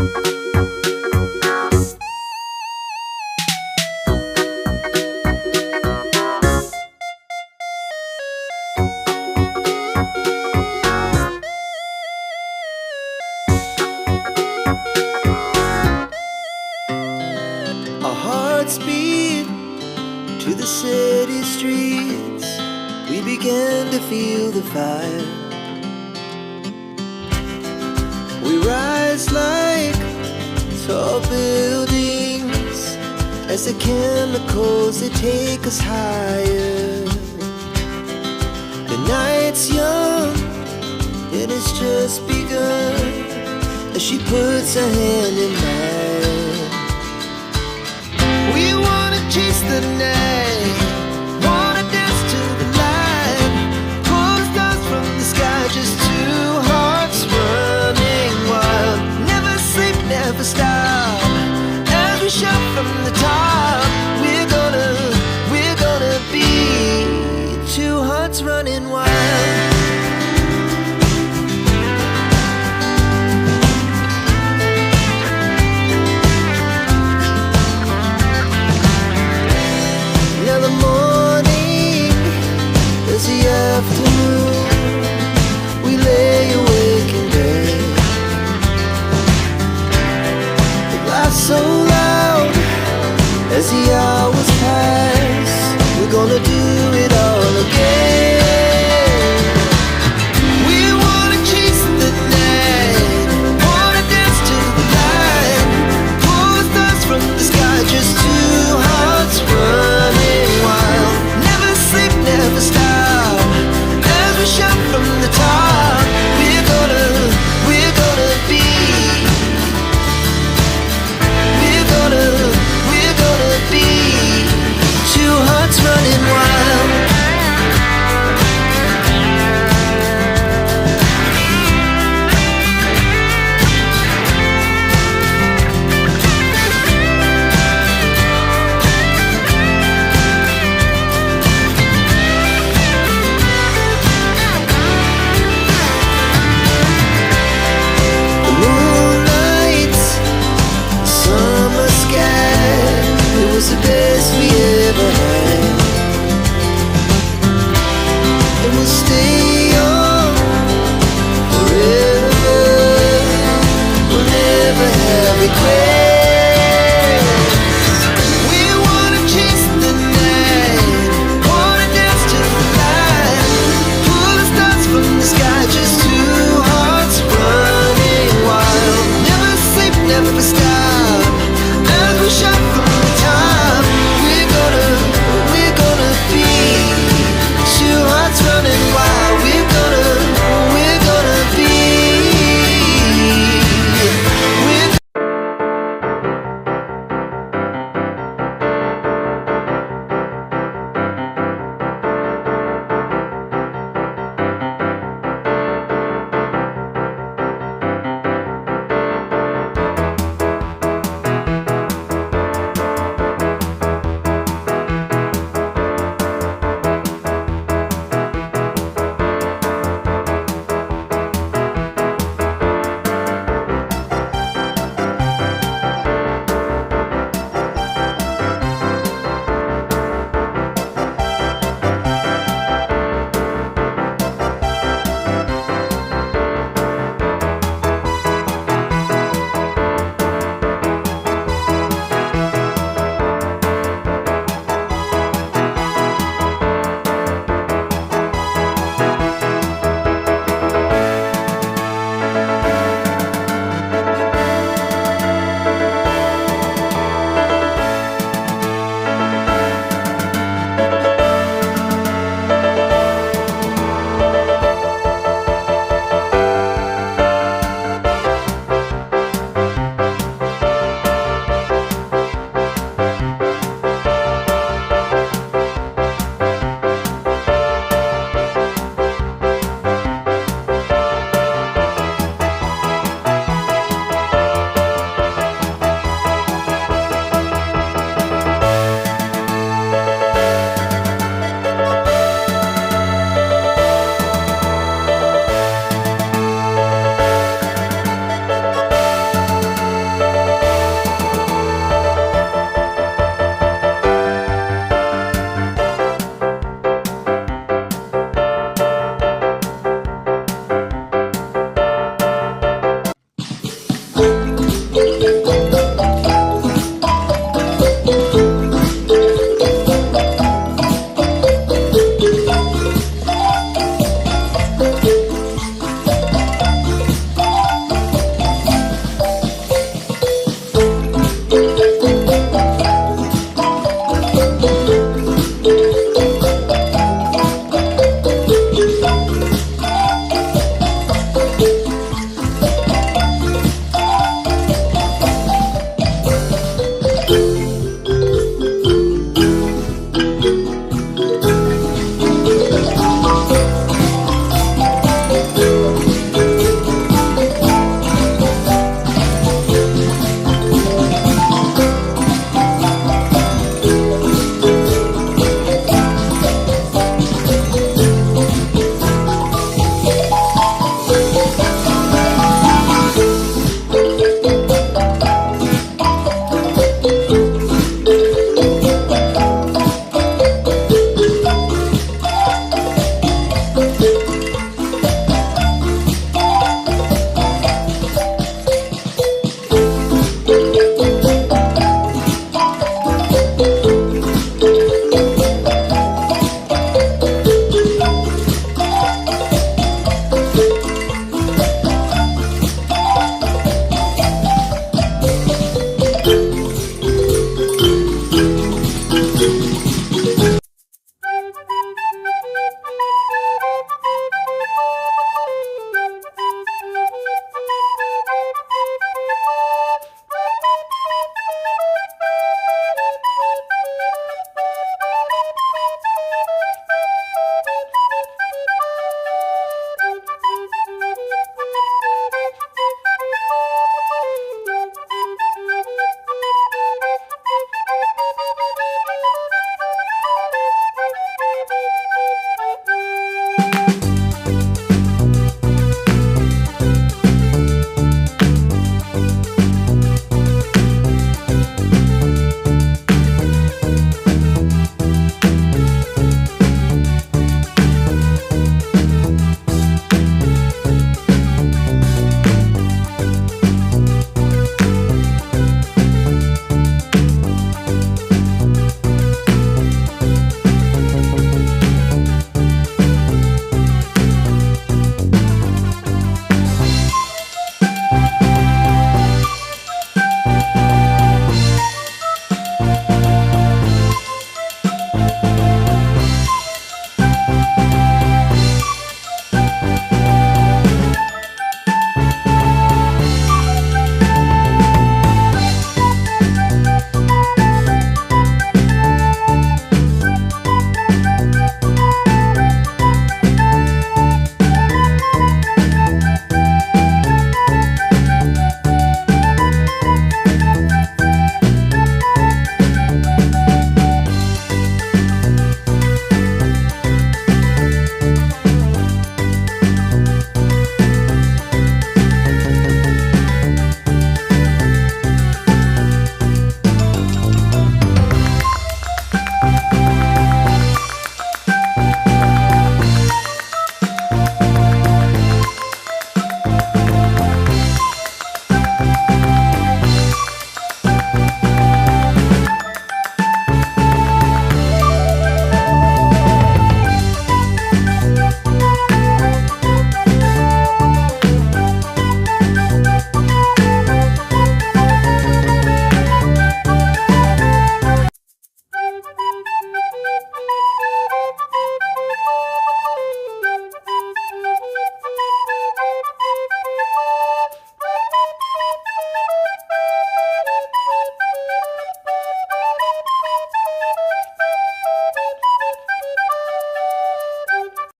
Our hearts beat to the city streets. We began to feel the fire. We rise like tall buildings as the chemicals, they take us higher. The night's young, it has just begun as she puts her hand in mine. We wanna chase the night, wanna dance to the light, pull the stars from the sky, just two hearts running wild. Never sleep, never stop, as we shout from the top. We're gonna be two hearts running wild. Afternoon, we lay awake in bed. The laughs so loud as the hours pass. We're gonna do it all again. We wanna chase the night, wanna dance to the light, pull the stars from the sky, just two hearts running wild. Never sleep, never stop, shout from the top. We're gonna be, we're gonna be two hearts running wild. The best we ever had, and we'll stay young forever. We'll never have regret.